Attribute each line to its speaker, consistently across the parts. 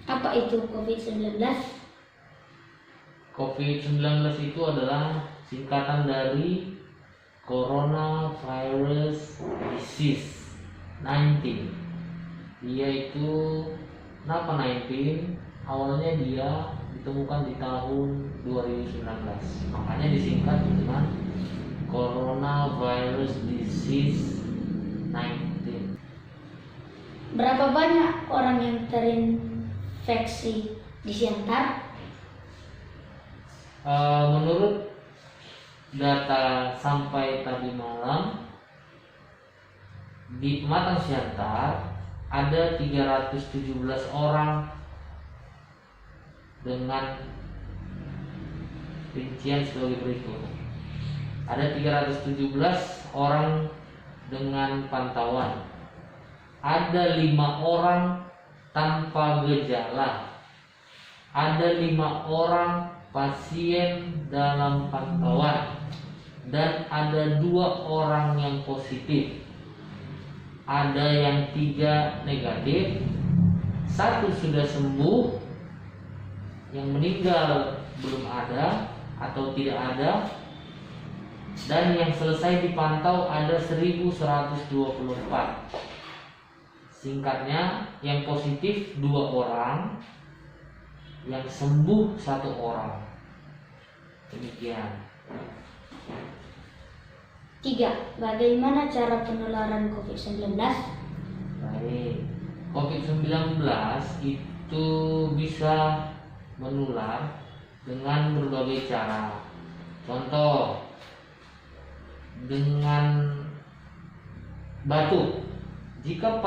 Speaker 1: Apa itu COVID-19?
Speaker 2: COVID-19 itu adalah singkatan dari Coronavirus Disease 19. Dia itu kenapa 19? Awalnya dia ditemukan di tahun 2019. Makanya disingkat dengan Coronavirus Disease 19.
Speaker 1: Berapa banyak orang yang terinfeksi di Siantar?
Speaker 2: Menurut data sampai tadi malam di Pematang Siantar ada 317 orang dengan rincian sebagai berikut. Ada 317 orang dengan pantauan. Ada 5 orang tanpa gejala. Ada 5 orang pasien dalam pantauan dan ada 2 orang yang positif. Ada yang 3 negatif, 1 sudah sembuh, yang meninggal belum ada atau tidak ada, dan yang selesai dipantau ada 1124. Singkatnya, yang positif 2 orang, yang sembuh 1 orang. Demikian.
Speaker 1: 3. Bagaimana cara penularan COVID-19?
Speaker 2: Baik, COVID-19 itu bisa menular dengan berbagai cara. Contoh, dengan batuk. Jika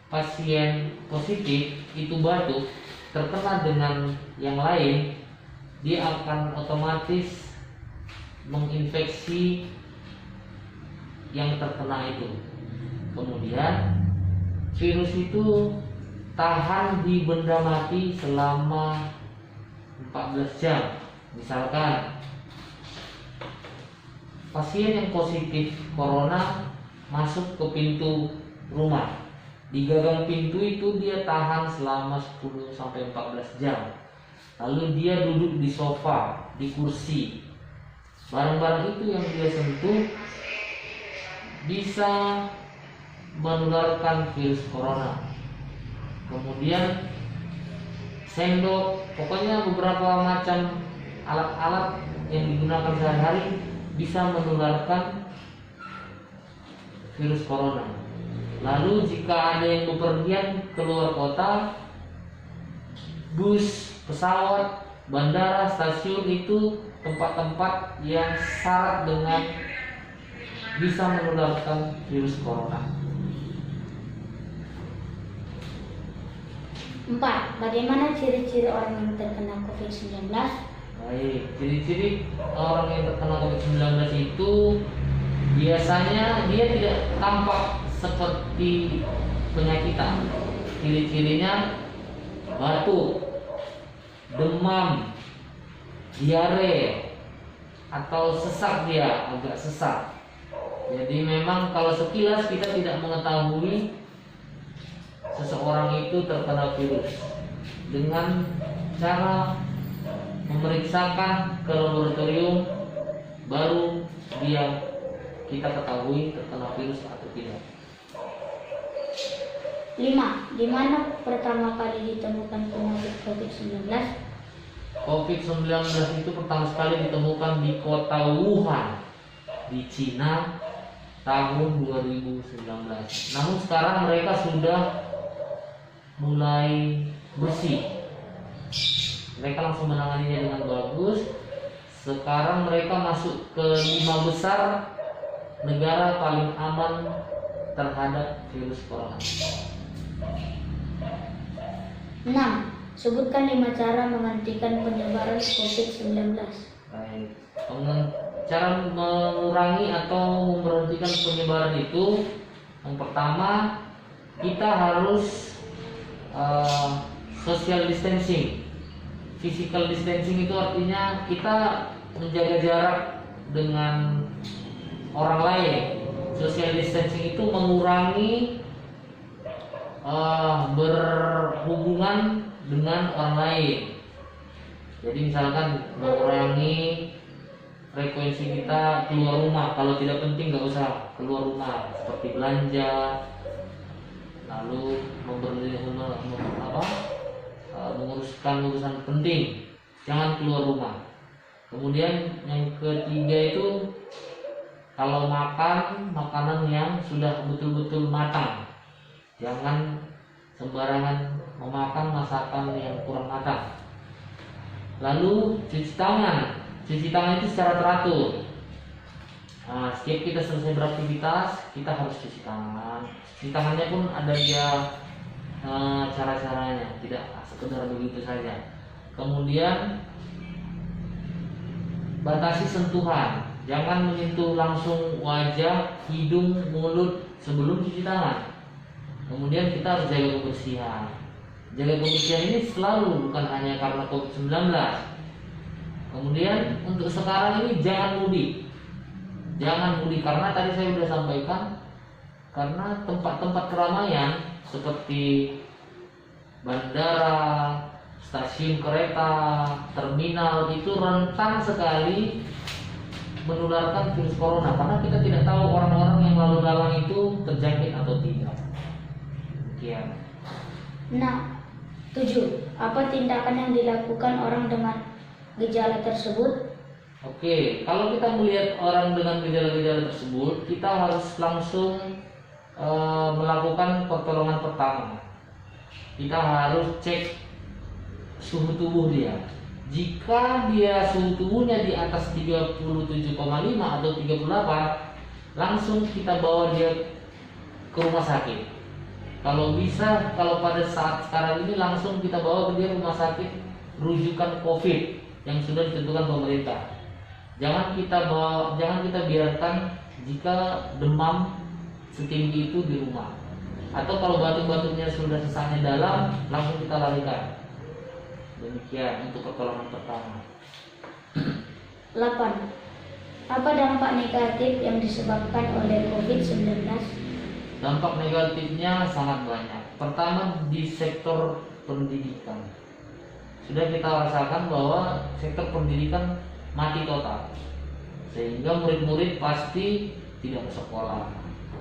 Speaker 2: pasien positif itu batuk terkena dengan yang lain, dia akan otomatis menginfeksi yang terkena itu. Kemudian virus itu tahan di benda mati selama 14 jam. Misalkan pasien yang positif corona masuk ke pintu rumah, di gagang pintu itu dia tahan selama 10-14 jam. Lalu dia duduk di sofa, di kursi. Barang-barang itu yang dia sentuh bisa menularkan virus corona. Kemudian sendok, pokoknya beberapa macam alat-alat yang digunakan sehari-hari bisa menularkan virus corona. Lalu jika ada yang bepergian keluar kota, bus, pesawat, bandara, stasiun itu tempat-tempat yang syarat dengan bisa menularkan virus corona.
Speaker 1: 4. Bagaimana ciri-ciri orang yang terkena COVID-19?
Speaker 2: Baik, ciri-ciri orang yang terkena COVID-19 itu biasanya dia tidak tampak seperti penyakitan. Ciri-cirinya batuk, demam, diare, atau sesak, dia agak sesak. Jadi memang kalau sekilas kita tidak mengetahui seseorang itu terkena virus dengan cara memeriksakan ke laboratorium, baru kita ketahui terkena virus atau tidak.
Speaker 1: 5. Di mana pertama kali ditemukan penyakit COVID-19?
Speaker 2: COVID-19 itu pertama sekali ditemukan di kota Wuhan, di Cina tahun 2019. Namun sekarang mereka sudah mulai bersih. Mereka langsung menanganinya dengan bagus. Sekarang mereka masuk ke 5 besar negara paling aman terhadap virus corona.
Speaker 1: 6. Sebutkan 5 cara menghentikan penyebaran COVID-19.
Speaker 2: Baik. Cara mengurangi atau memberhentikan penyebaran itu, yang pertama kita harus social distancing. Physical distancing itu artinya kita menjaga jarak dengan orang lain. social distancing itu mengurangi berhubungan dengan orang lain. Jadi misalkan mengurangi frekuensi kita keluar rumah. Kalau tidak penting nggak usah keluar rumah, seperti belanja, lalu menguruskan urusan penting, jangan keluar rumah. Kemudian yang ketiga itu, kalau makan makanan yang sudah betul-betul matang, jangan sembarangan memakan masakan yang kurang matang. Lalu cuci tangan itu secara teratur. Nah, setiap kita selesai beraktivitas, kita harus cuci tangan. Cuci tangannya pun ada dia cara-caranya, tidak sekedar begitu saja. Kemudian batasi sentuhan, jangan menyentuh langsung wajah, hidung, mulut sebelum cuci tangan. Kemudian kita harus jaga kebersihan. Jaga kebersihan ini selalu, bukan hanya karena COVID-19. Kemudian untuk sekarang ini jangan mudik. Jangan mudik karena tadi saya sudah sampaikan, karena tempat-tempat keramaian seperti bandara, stasiun kereta, terminal itu rentan sekali menularkan virus corona, karena kita tidak tahu orang-orang yang lalu lalang itu terjangkit atau tidak. Demikian.
Speaker 1: Nah, 7. Apa tindakan yang dilakukan orang dengan gejala tersebut?
Speaker 2: Oke, kalau kita melihat orang dengan gejala-gejala tersebut, kita harus langsung melakukan pertolongan pertama. Kita harus cek suhu tubuh dia. Jika dia suhu tubuhnya di atas 37,5 atau 38, langsung kita bawa dia ke rumah sakit. Kalau bisa, kalau pada saat sekarang ini langsung kita bawa ke dia rumah sakit rujukan COVID yang sudah ditentukan pemerintah. Jangan kita biarkan jika demam setinggi itu di rumah. Atau kalau batuk-batuknya sudah sesaknya dalam, langsung kita larikan. Demikian untuk pertolongan pertama.
Speaker 1: 8. Apa dampak negatif yang disebabkan oleh COVID-19?
Speaker 2: Dampak negatifnya sangat banyak. Pertama, di sektor pendidikan. Sudah kita rasakan bahwa sektor pendidikan mati total, sehingga murid-murid pasti tidak bersekolah,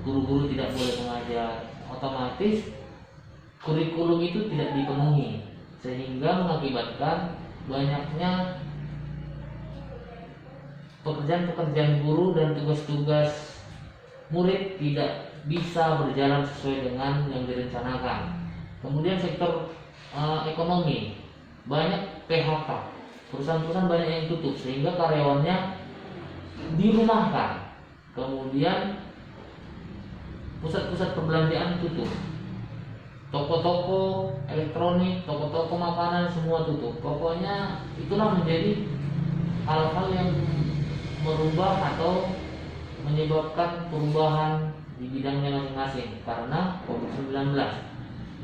Speaker 2: guru-guru tidak boleh mengajar, otomatis kurikulum itu tidak dipenuhi, sehingga mengakibatkan banyaknya pekerjaan-pekerjaan guru dan tugas-tugas murid tidak bisa berjalan sesuai dengan yang direncanakan. Kemudian sektor ekonomi, banyak PHK, perusahaan-perusahaan banyak yang tutup sehingga karyawannya dirumahkan. Kemudian pusat-pusat perbelanjaan tutup, toko-toko elektronik, toko-toko makanan semua tutup. Pokoknya itulah menjadi hal-hal yang merubah atau menyebabkan perubahan di bidangnya masing-masing karena COVID-19.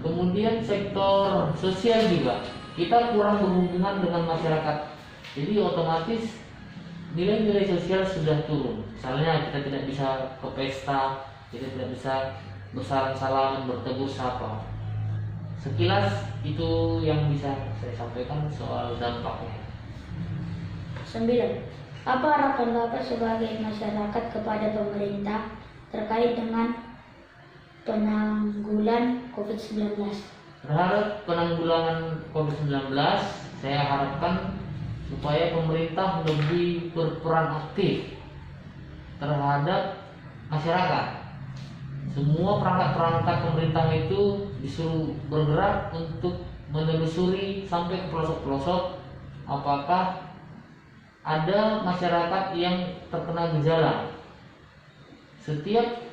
Speaker 2: Kemudian sektor sosial juga, kita kurang berhubungan dengan masyarakat, jadi otomatis nilai-nilai sosial sudah turun. Misalnya kita tidak bisa ke pesta, kita tidak bisa bersalam-salaman, bertegur sapa. Sekilas itu yang bisa saya sampaikan soal dampaknya.
Speaker 1: 9. Apa harapan Bapak sebagai masyarakat kepada pemerintah terkait dengan penanggulan COVID-19?
Speaker 2: Terhadap penanggulangan COVID-19, saya harapkan supaya pemerintah lebih berperan aktif terhadap masyarakat. Semua perangkat-perangkat pemerintah itu disuruh bergerak untuk menelusuri sampai ke pelosok-pelosok apakah ada masyarakat yang terkena gejala. Setiap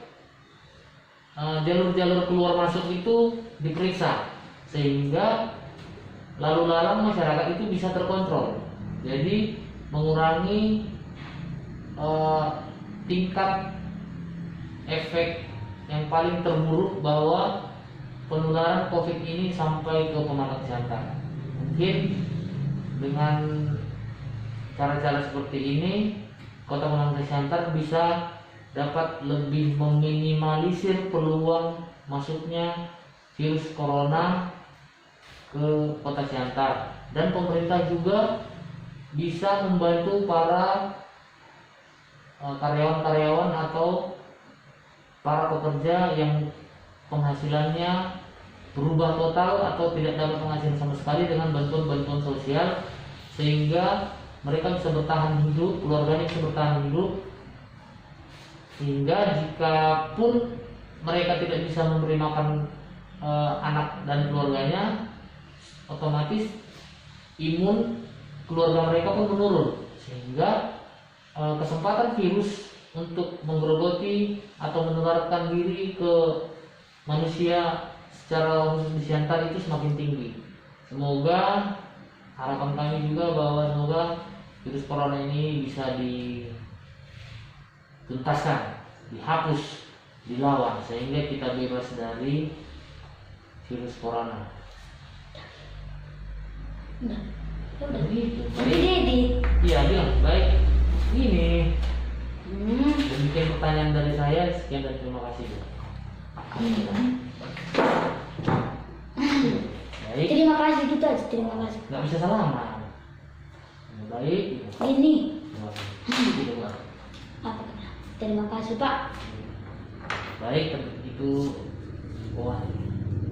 Speaker 2: jalur-jalur keluar masuk itu diperiksa sehingga lalu lalang masyarakat itu bisa terkontrol. Jadi mengurangi tingkat efek yang paling terburuk bahwa penularan COVID ini sampai ke Pematang Siantar. Mungkin dengan cara-cara seperti ini Kota Pematang Siantar bisa dapat lebih meminimalisir peluang masuknya virus corona ke Kota Siantar. Dan pemerintah juga bisa membantu para karyawan-karyawan atau para pekerja yang penghasilannya berubah total atau tidak dapat penghasilan sama sekali dengan bantuan-bantuan sosial, sehingga mereka bisa bertahan hidup, keluarganya bisa bertahan hidup, sehingga jika pun mereka tidak bisa memberi makan anak dan keluarganya, otomatis imun keluarga mereka pun menurun, sehingga kesempatan virus untuk menggerogoti atau menularkan diri ke manusia secara khusus di Siantar itu semakin tinggi. Semoga, harapan kami juga bahwa semoga virus corona ini bisa dituntaskan, dihapus, dilawan, sehingga kita bebas dari virus corona.
Speaker 1: Udah.
Speaker 2: Begitu.
Speaker 1: Jadi,
Speaker 2: Iya, bilang baik. Ini
Speaker 1: hmm.
Speaker 2: demikian pertanyaan dari saya. Sekian dan terima kasih. Baik.
Speaker 1: Terima kasih gitu aja, terima kasih.
Speaker 2: Nggak bisa salaman. Baik.
Speaker 1: Ini
Speaker 2: Gitu, Pak.
Speaker 1: apa? Terima kasih Pak.
Speaker 2: Baik, itu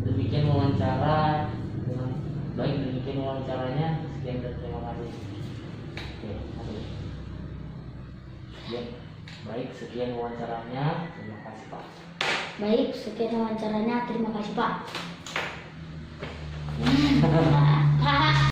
Speaker 2: demikian wawancara dengan baik, demikian wawancaranya. Sekian dan terima kasih. Oke, masuk. Ya, baik, sekian wawancaranya. Terima kasih, Pak.
Speaker 1: Baik, sekian wawancaranya. Terima kasih Pak.